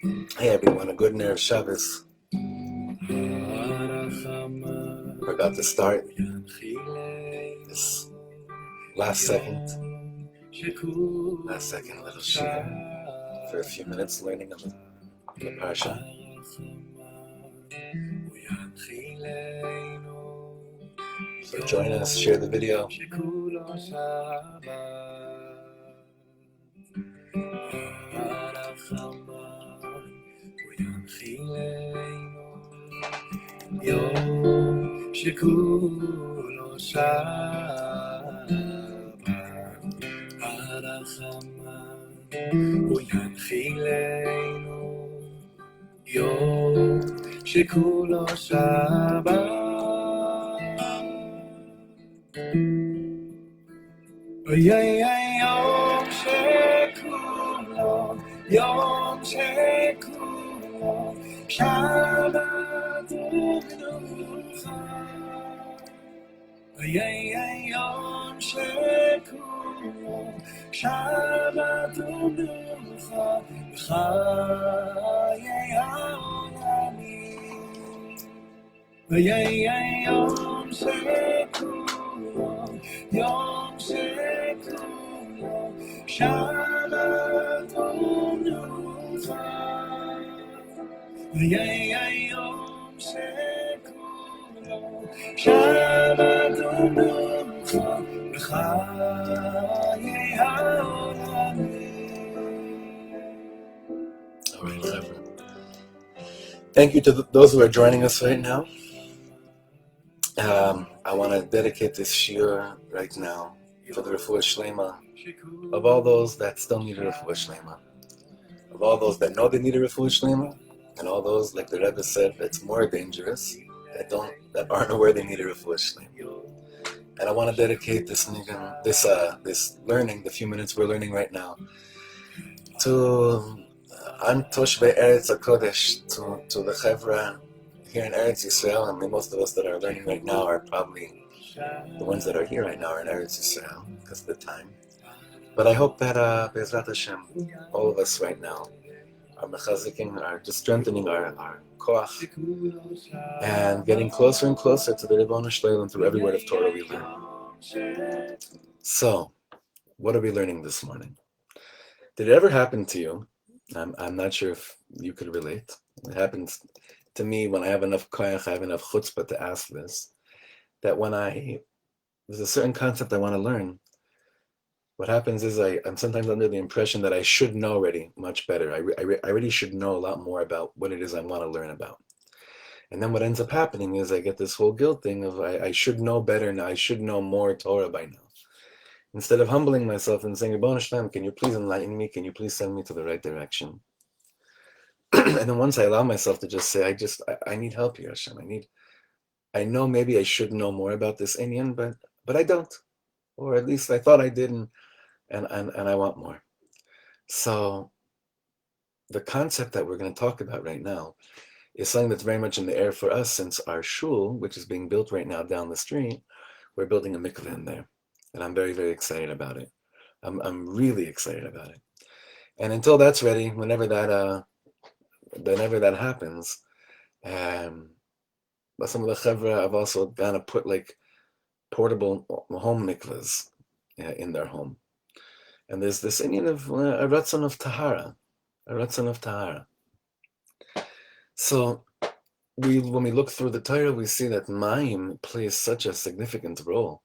Hey everyone, a good Erev Shabbos. We're about to start this last second little shir for a few minutes learning of the parsha. So join us, share the video. יום שכולו שבת, הרחמן הוא ינחילנו. יום שכולו שבת, אוי יום שכולו שבת ומנוחה. יום שכולו שבת ומנוחה בחיי העולמים. יום שכולו שבת ומנוחה. יום שכולו שבת ומנוחה בחיי העולמים. All right, Chevra. Thank you to those who are joining us right now. I want to dedicate this shir right now for the refuah shlema of all those that still need a refuah shlema, of all those that know they need a refuah shlema, and all those, like the Rebbe said, that's more dangerous, that aren't aware they need a refuah shlema. And I want to dedicate this learning, the few minutes we're learning right now, to Toshvei Eretz HaKodesh, to the Chevra here in Eretz Yisrael. I mean, most of us that are learning right now are probably the ones that are here right now are in Eretz Yisrael because of the time. But I hope that Be'ezrat Hashem, all of us right now are mechaziking, are just strengthening our koach and getting closer and closer to the Ribono Shel Olam through every word of Torah we learn. So, what are we learning this morning? Did it ever happen to you? I'm not sure if you could relate. It happens to me when I have enough koach, I have enough chutzpah to ask this, that when there's a certain concept I want to learn, what happens is I'm sometimes under the impression that I should know already much better. I already should know a lot more about what it is I want to learn about. And then what ends up happening is I get this whole guilt thing of I should know better now. I should know more Torah by now. Instead of humbling myself and saying, Ribono Shel Olam, can you please enlighten me? Can you please send me to the right direction? And then once I allow myself to just say, I need help here, Hashem. I know maybe I should know more about this Inyan, but I don't. Or at least I thought I did, and I want more. So the concept that we're going to talk about right now is something that's very much in the air for us, since our shul, which is being built right now down the street, we're building a mikveh in there. And I'm very, very excited about it. I'm really excited about it. And until that's ready, whenever that happens, but some of the chevra have also gonna put like portable home mikvahs in their home. And there's this Indian of a ratzon of tahara. So when we look through the Torah, we see that mayim plays such a significant role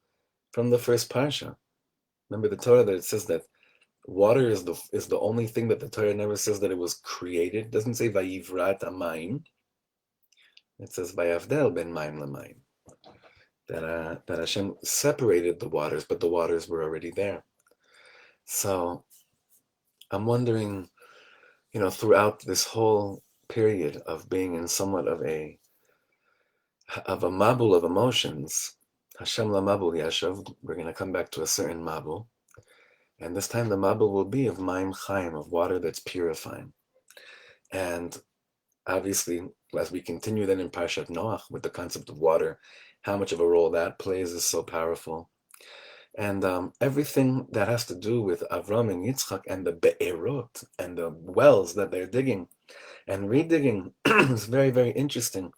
from the first parsha. Remember the Torah that it says that water is the only thing that the Torah never says that it was created. It doesn't say vayivrat amayim. It says vayavdel ben mayim lamayim. That Hashem separated the waters, but the waters were already there. So I'm wondering, throughout this whole period of being in somewhat of a mabul of emotions, Hashem la mabul yashav, we're going to come back to a certain mabul, and this time the mabul will be of mayim chaim, of water that's purifying. And obviously, as we continue then in Parshat Noach with the concept of water, how much of a role that plays is so powerful. And everything that has to do with Avram and Yitzchak and the be'erot and the wells that they're digging and redigging is very, very interesting.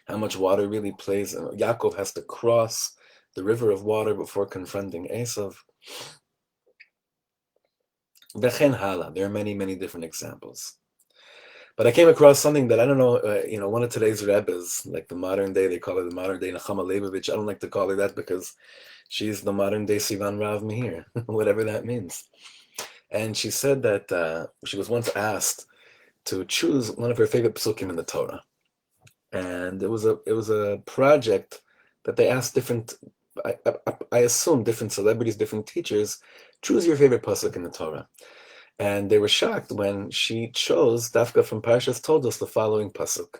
How much water really plays. Yaakov has to cross the river of water before confronting Esav. V'chen hala. There are many, many different examples. But I came across something that I don't know, one of today's Rebbes, like the modern day, they call her the modern day Nechama Leibovich. I don't like to call her that because she's the modern day Sivan Rav Meir, whatever that means. And she said that she was once asked to choose one of her favorite psukim in the Torah. And it was a project that they asked different, I assume different celebrities, different teachers, choose your favorite pasuk in the Torah. And they were shocked when she chose dafka from Parshas Toldot the following pasuk: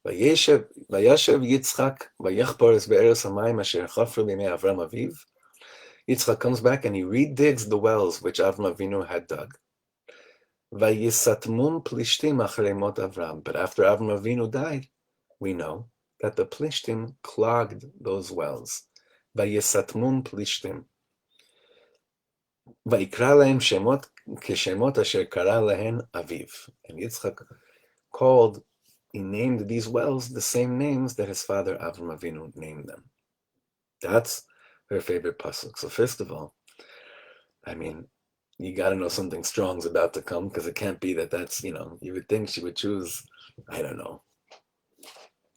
Vayashev Yitzchak vayachpor es be'eretz hamayim asher chafru b'yemei Avram Aviv. Yitzchak comes back and he redigs the wells which Avram Avinu had dug. Vayisatmum plishtim acharei mot Avram. But after Avram Avinu died, we know that the plishtim clogged those wells. Vayisatmum plishtim. Vayikra lahem shemot keshemot asher kara lahen Aviv. And Yitzchak he named these wells the same names that his father Avram Avinu named them. That's her favorite pasuk. So first of all, I mean, you got to know something strong's about to come, because it can't be that's, you would think she would choose, I don't know,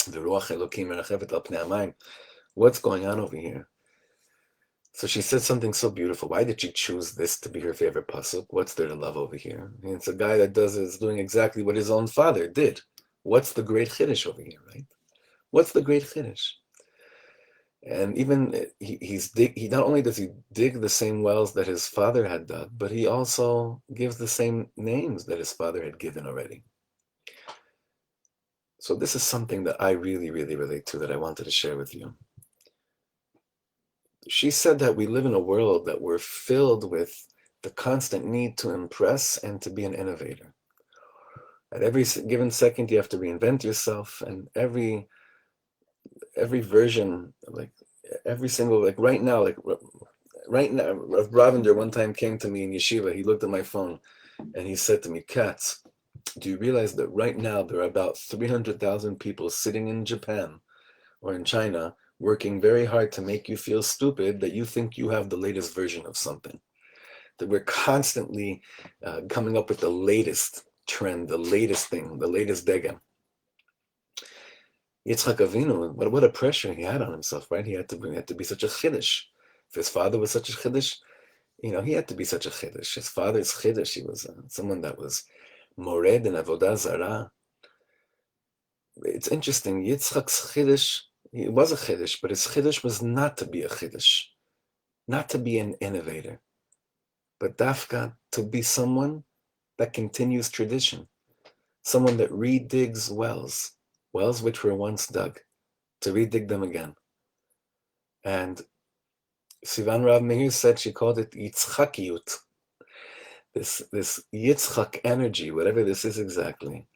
the Ruach Elokim Merachevet al Pnei Hamayim. What's going on over here? So she said something so beautiful. Why did she choose this to be her favorite pasuk? What's there to love over here? I mean, it's a guy that is doing exactly what his own father did. What's the great chiddush over here, right? What's the great chiddush? And even he not only does he dig the same wells that his father had dug, but he also gives the same names that his father had given already. So this is something that I really, really relate to, that I wanted to share with you. She said that we live in a world that we're filled with the constant need to impress and to be an innovator. At every given second, you have to reinvent yourself, and every version, like every single, like right now, Rav Ravender one time came to me in yeshiva. He looked at my phone and he said to me, Katz, do you realize that right now there are about 300,000 people sitting in Japan or in China working very hard to make you feel stupid that you think you have the latest version of something? That we're constantly coming up with the latest trend, the latest thing, the latest dega. Yitzchak Avinu, what a pressure he had on himself, right? He had to be such a chiddush. If his father was such a chiddush, he had to be such a chiddush. His father's chiddush, he was someone that was mored in avodah zarah. It's interesting. Yitzchak's chiddush, he was a chiddush, but his chiddush was not to be a chiddush, not to be an innovator, but dafka, to be someone that continues tradition, someone that redigs wells which were once dug, to redig them again. And Sivan Rav Meir said she called it Yitzchakiyut, this Yitzchak energy, whatever this is exactly.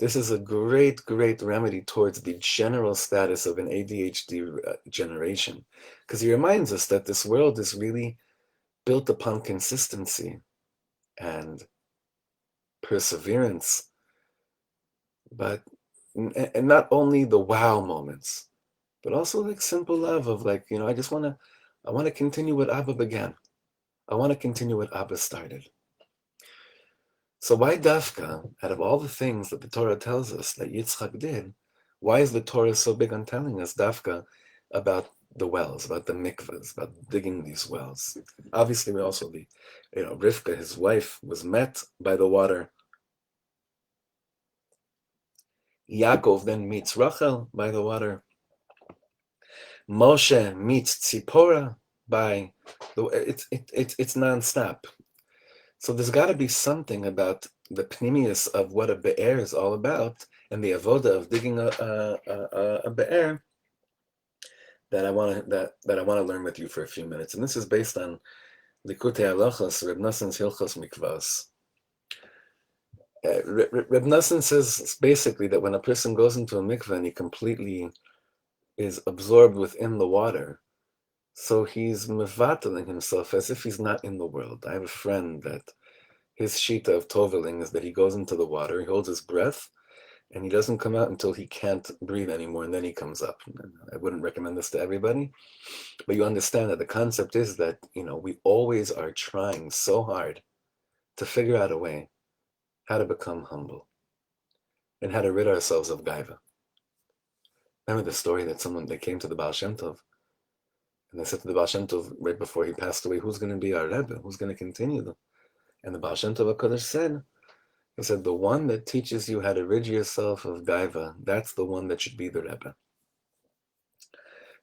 This is a great, great remedy towards the general status of an ADHD generation, because he reminds us that this world is really built upon consistency and perseverance, and not only the wow moments, but also like simple love of I want to continue what Abba began. I want to continue what Abba started. So why dafka, out of all the things that the Torah tells us that Yitzchak did, why is the Torah so big on telling us dafka about the wells, about the mikvahs, about digging these wells? Obviously, we also Rivka, his wife, was met by the water. Yaakov then meets Rachel by the water. Moshe meets Tzipora by the. It's nonstop. So there's got to be something about the pnimius of what a be'er is all about, and the avoda of digging a be'er, that I want to learn with you for a few minutes. And this is based on Likutei Halachos, Reb Nosson's Hilchos Mikvahs. Reb Nosson says basically that when a person goes into a mikvah and he completely is absorbed within the water, So he's mevataling himself as if he's not in the world. I have a friend that his shita of toveling is that he goes into the water, he holds his breath, and he doesn't come out until he can't breathe anymore, and then he comes up. I wouldn't recommend this to everybody, but you understand that the concept is that, we always are trying so hard to figure out a way how to become humble and how to rid ourselves of gaiva. Remember the story that they came to the Baal Shem Tov, and they said to the Baal Shem Tov right before he passed away, who's going to be our Rebbe? Who's going to continue them? And the Baal Shem Tov HaKadosh said, the one that teaches you how to rid yourself of gaiva, that's the one that should be the Rebbe.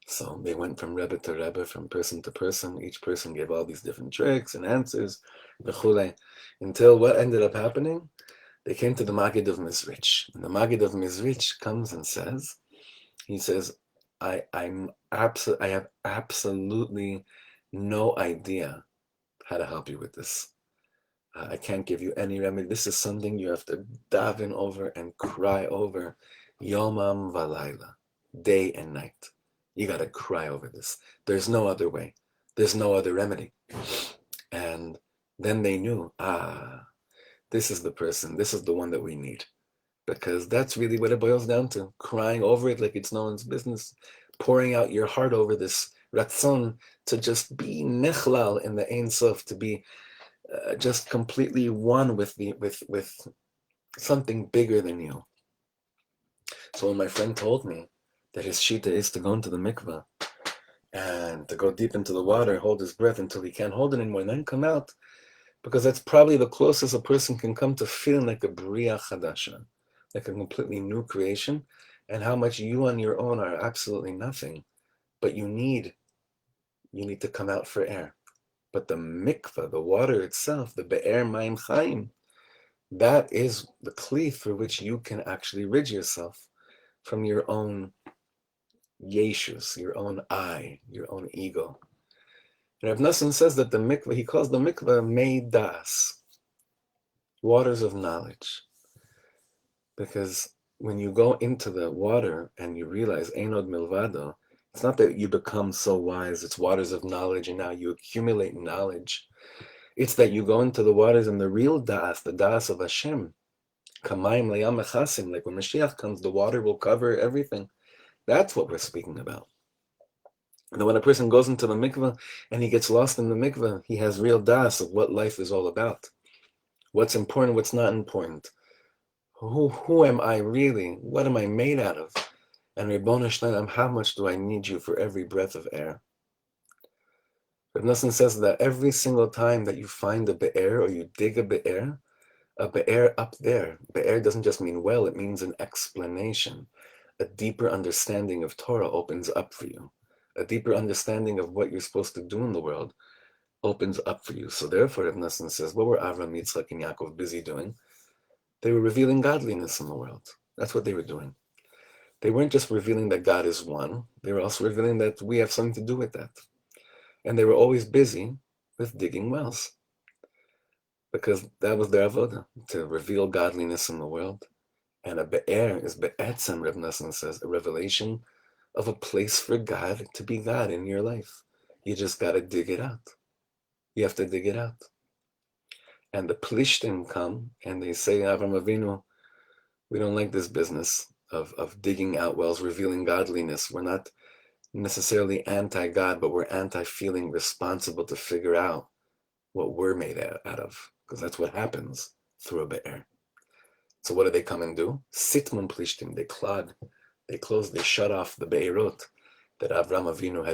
So they went from Rebbe to Rebbe, from person to person. Each person gave all these different tricks and answers, until what ended up happening? They came to the Maggid of Mizrich. And the Maggid of Mizrich comes and says, I have absolutely no idea how to help you with this. I can't give you any remedy. This is something you have to daven over and cry over, yomam valayla, day and night. You got to cry over this. There's no other way. There's no other remedy. And then they knew, this is the person. This is the one that we need. Because that's really what it boils down to. Crying over it like it's no one's business. Pouring out your heart over this ratzon to just be nechlal in the Ein Sof, to be just completely one with something bigger than you. So when my friend told me that his shita is to go into the mikveh and to go deep into the water, hold his breath until he can't hold it anymore, and then come out, because that's probably the closest a person can come to feeling like a bria chadasha, like a completely new creation, and how much you on your own are absolutely nothing, but you need to come out for air. But the mikveh, the water itself, the be'er mayim chaim, that is the kli through which you can actually rid yourself from your own yeshus, your own I, your own ego. And Reb Nosson says that the mikveh, he calls the mikveh mei das, waters of knowledge. Because when you go into the water and you realize einod milvado, it's not that you become so wise, it's waters of knowledge and now you accumulate knowledge. It's that you go into the waters and the real das, the das of Hashem, kamayim layam echasim, like when Mashiach comes, the water will cover everything. That's what we're speaking about. And then when a person goes into the mikveh and he gets lost in the mikveh, he has real das of what life is all about. What's important, what's not important. Who am I really? What am I made out of? And Ribono Shel Olam, how much do I need you for every breath of air? Reb Nosson says that every single time that you find a be'er or you dig a be'er up there, be'er doesn't just mean well, it means an explanation. A deeper understanding of Torah opens up for you. A deeper understanding of what you're supposed to do in the world opens up for you. So therefore, Reb Nosson says, what were Avram, Yitzchak, and Yaakov busy doing? They were revealing godliness in the world. That's what they were doing. They weren't just revealing that God is one, they were also revealing that we have something to do with that. And they were always busy with digging wells, because that was their avodah, to reveal godliness in the world. And a be'er is be'etzem, Reb Nosson says, a revelation of a place for God to be God in your life. You just got to dig it out. You have to dig it out. And the Plishtim come and they say, Avram Avinu, we don't like this business of digging out wells, revealing godliness. We're not necessarily anti-God, but we're anti-feeling responsible to figure out what we're made out of, because that's what happens through a be'er. So what do they come and do? Sitmun Plishtim, they clog, they close, they shut off the be'erot that Avram Avinu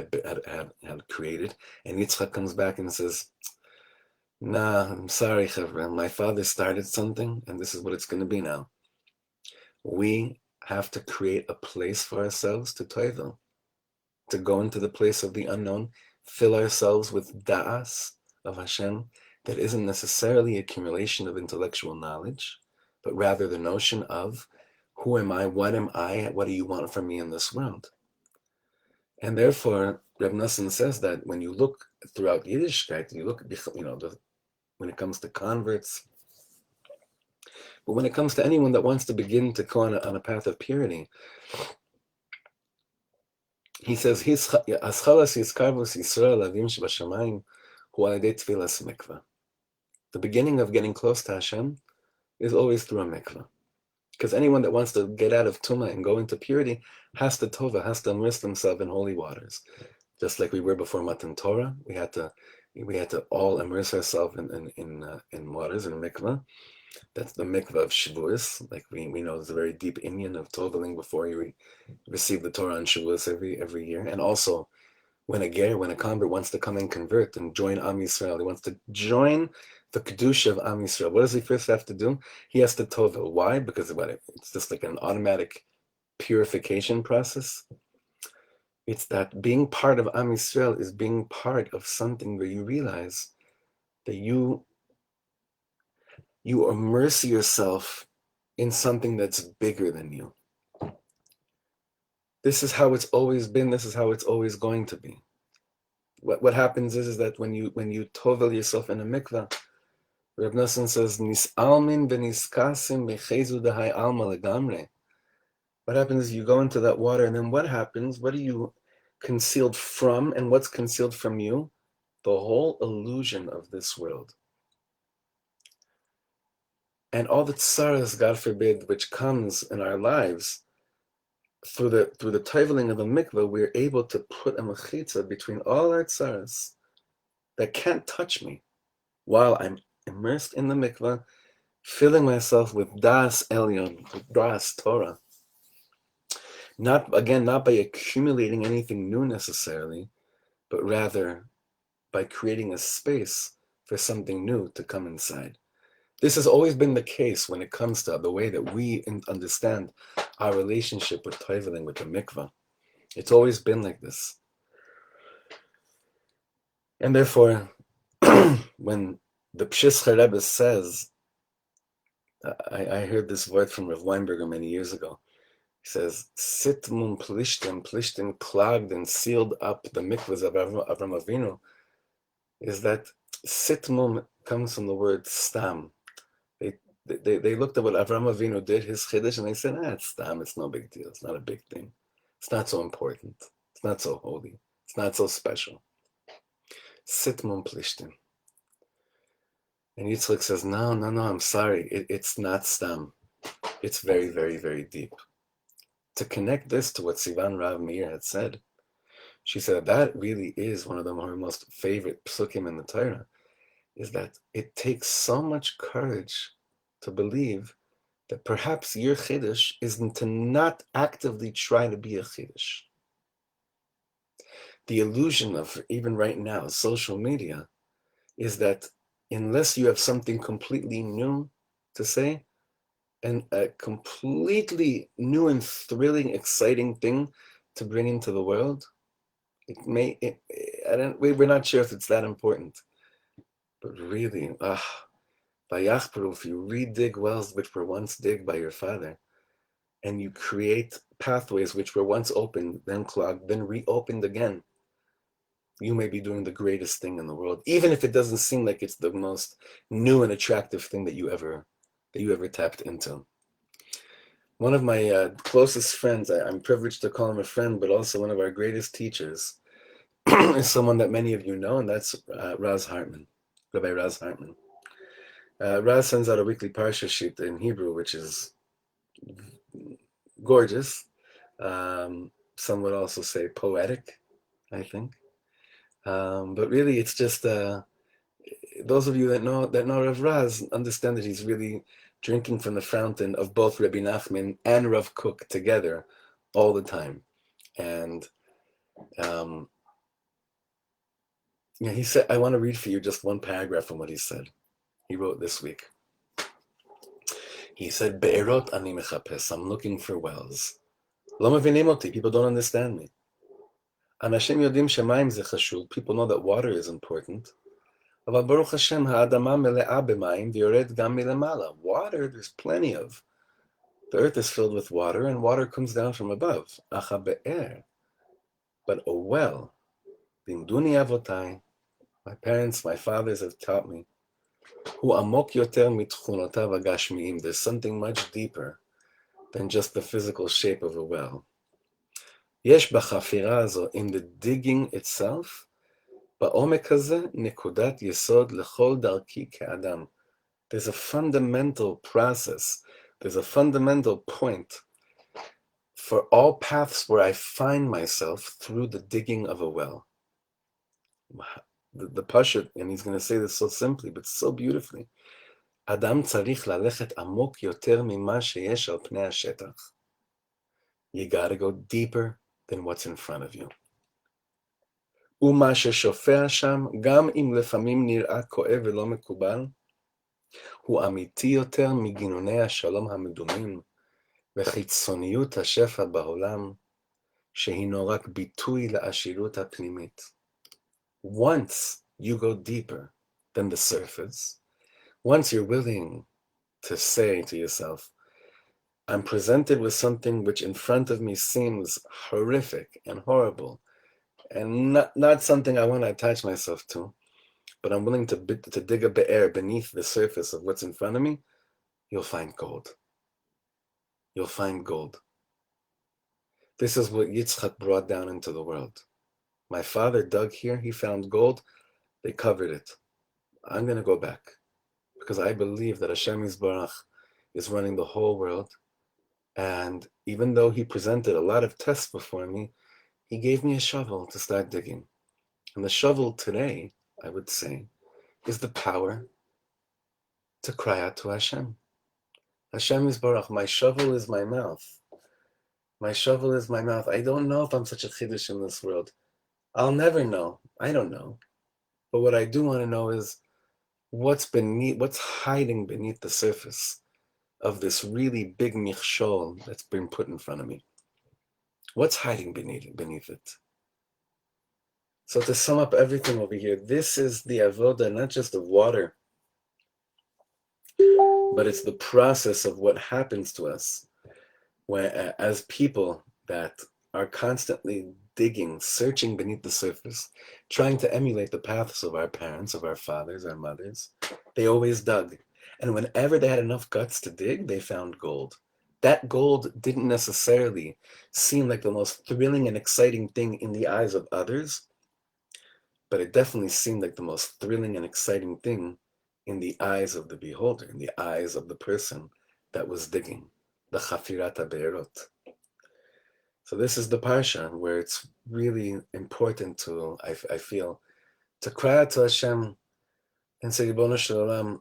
had created. And Yitzchak comes back and says, nah, I'm sorry, Chavra, my father started something, and this is what it's going to be now. We have to create a place for ourselves to toivel, to go into the place of the unknown, fill ourselves with da'as of Hashem that isn't necessarily accumulation of intellectual knowledge, but rather the notion of who am I, what do you want from me in this world? And therefore, Reb Nosson says that when you look throughout Yiddishkeit, you look, when it comes to converts, but when it comes to anyone that wants to begin to go on a path of purity, He says, "Aschalas yiskarvus Yisrael avim shebashamayim hu al yedei tfilas mikvah." The beginning of getting close to Hashem is always through a mikvah. Because anyone that wants to get out of Tumah and go into purity has to tova, has to immerse themselves in holy waters. Just like we were before Matan Torah, we had to all immerse ourselves in waters, in mikvah. That's the mikvah of Shavuos. Like we know there's a very deep inyan of toveling before you receive the Torah on Shavuos every year. And also when a convert wants to come and convert and join Am Yisrael, he wants to join the Kedusha of Am Yisrael. What does he first have to do? He has to tovel. Why? Because it's just like an automatic purification process. It's that being part of Am Yisrael is being part of something where you realize that you immerse yourself in something that's bigger than you. This is how it's always been. This is how it's always going to be. What happens is that when you tovel yourself in a mikvah, Reb Nosson says, "Nisalmin v'niskasim v'chezu dehai alma legamre." What happens is you go into that water, and then what happens? What are you concealed from, and what's concealed from you? The whole illusion of this world. And all the tsaras, God forbid, which comes in our lives, through the toveling of the mikvah, we're able to put a mechitza between all our tsaras that can't touch me while I'm immersed in the mikvah, filling myself with das elyon, with das Torah. Not by accumulating anything new necessarily, but rather by creating a space for something new to come inside. This has always been the case when it comes to the way that we understand our relationship with toveling, with the mikvah. It's always been like this. And therefore, when the Pshischa Rebbe says, I heard this word from Rav Weinberger many years ago. He says, Sitmum Plishtim clogged and sealed up the mikvahs of Avram Avinu, is that Sitmum comes from the word stam. They looked at what Avram Avinu did, his chiddush, and they said, it's stam, it's no big deal, it's not a big thing. It's not so important, it's not so holy, it's not so special. Sitmum Plishtim. And Yitzchak says, no, I'm sorry, it's not stam. It's very, very, very deep. To connect this to what Sivan Rav Meir had said, she said that really is one of her most favorite psukim in the Torah, is that it takes so much courage to believe that perhaps your chiddush isn't to not actively try to be a chiddush. The illusion of, even right now, social media, is that unless you have something completely new to say, and a completely new and thrilling, exciting thing to bring into the world, we're not sure if it's that important. But really, if you re-dig wells which were once digged by your father, and you create pathways which were once opened, then clogged, then reopened again, you may be doing the greatest thing in the world, even if it doesn't seem like it's the most new and attractive thing that you ever tapped into. One of my closest friends, I'm privileged to call him a friend, but also one of our greatest teachers, is someone that many of you know, and that's Raz Hartman, Rabbi Raz Hartman. Raz sends out a weekly parsha sheet in Hebrew, which is gorgeous. Some would also say poetic, I think. But really, it's just those of you that know Rav Raz understand that he's really drinking from the fountain of both Rabbi Nachman and Rav Kook together all the time. And he said, I want to read for you just one paragraph from what he said. He wrote this week. He said, Be'erot ani mechapes, I'm looking for wells. Lo mevinim oti, people don't understand me. Anashim yodim shemayim ze chashul, people know that water is important. Aval baruch Hashem ha'adama mele'a b'mayim v'yored gam milemala. Water, there's plenty of. The earth is filled with water, and water comes down from above. Acha be'er. But a well, bimduni avotai, my parents, my fathers have taught me, hu amok yoter mitchunotav hagashmiim. There's something much deeper than just the physical shape of a well. יש בחפירה הזו, in the digging itself, בעומק הזה, נקודת יסוד לכל דרכי כאדם. There's a fundamental process, there's a fundamental point for all paths where I find myself through the digging of a well. The parsha, and he's going to say this so simply, but so beautifully. אדם צריך ללכת עמוק יותר ממה שיש על פני השטח. You gotta go deeper than what's in front of you. ומה ששופע שם, גם אם לפעמים נראה כואב ולא מקובל, הוא אמיתי יותר מגינוני השלום המדומים וחיצוניות השפע בעולם, שהינו רק ביטוי לעשירות הפנימית. Once you go deeper than the surface, once you're willing to say to yourself, I'm presented with something which in front of me seems horrific and horrible, and not something I want to attach myself to, but I'm willing to dig a be'er beneath the surface of what's in front of me, you'll find gold. You'll find gold. This is what Yitzchak brought down into the world. My father dug here, he found gold, they covered it. I'm going to go back, because I believe that Hashem Yisbarach is running the whole world, and even though he presented a lot of tests before me, he gave me a shovel to start digging. And the shovel today, I would say, is the power to cry out to Hashem. Hashem Yisbarach, my shovel is my mouth. My shovel is my mouth. I don't know if I'm such a chiddush in this world. I'll never know. I don't know. But what I do want to know is what's hiding beneath the surface of this really big michshol that's been put in front of me. What's hiding beneath it? So to sum up everything over here, this is the avoda, not just of water, but it's the process of what happens to us when, as people that are constantly digging, searching beneath the surface, trying to emulate the paths of our parents, of our fathers, our mothers. They always dug. And whenever they had enough guts to dig, they found gold. That gold didn't necessarily seem like the most thrilling and exciting thing in the eyes of others, but it definitely seemed like the most thrilling and exciting thing in the eyes of the beholder, in the eyes of the person that was digging, the chafirat habe'erot. So this is the parsha where it's really important to, I feel, to cry out to Hashem and say, Ribono Shel Olam,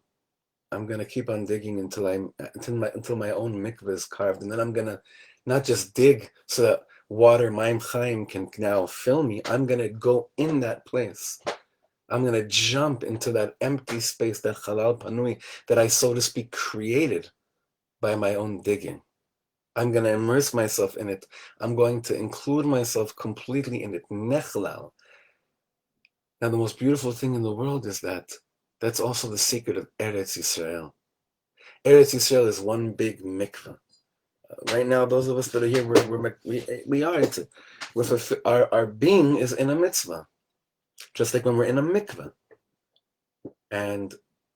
I'm going to keep on digging until my own mikveh is carved, and then I'm going to not just dig so that water, Maim Chaim, can now fill me. I'm going to go in that place. I'm going to jump into that empty space, that halal panui, that I, so to speak, created by my own digging. I'm going to immerse myself in it. I'm going to include myself completely in it. Nechlal. Now, the most beautiful thing in the world is that that's also the secret of Eretz Yisrael. Eretz Yisrael is one big mikveh. Right now, those of us that are here, we are. Our being is in a mitzvah, just like when we're in a mikveh. And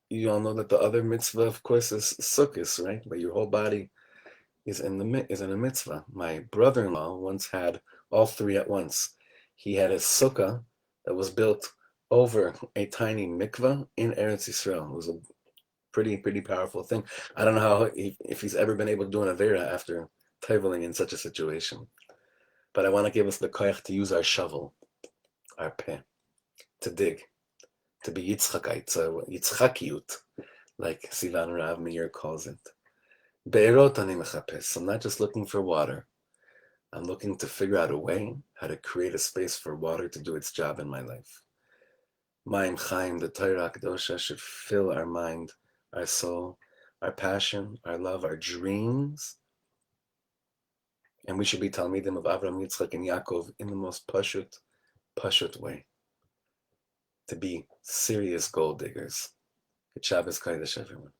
you all know that the other mitzvah, of course, is sukkos, right? But your whole body is in a mitzvah. My brother-in-law once had all three at once. He had a sukkah that was built over a tiny mikveh in Eretz Yisrael. It was a pretty powerful thing. I don't know how if he's ever been able to do an avera after toveling in such a situation. But I want to give us the koyach to use our shovel, our peh, to dig, to be yitzchakiyut, like Sivan Rahav Meir calls it. Be'erot ani mechapes. I'm not just looking for water. I'm looking to figure out a way how to create a space for water to do its job in my life. Maim Chaim, the Torah Kedosha, should fill our mind, our soul, our passion, our love, our dreams. And we should be Talmidim of Avraham, Yitzchak, and Yaakov in the most pashut way. To be serious gold diggers. Good Shabbos Kodesh, everyone.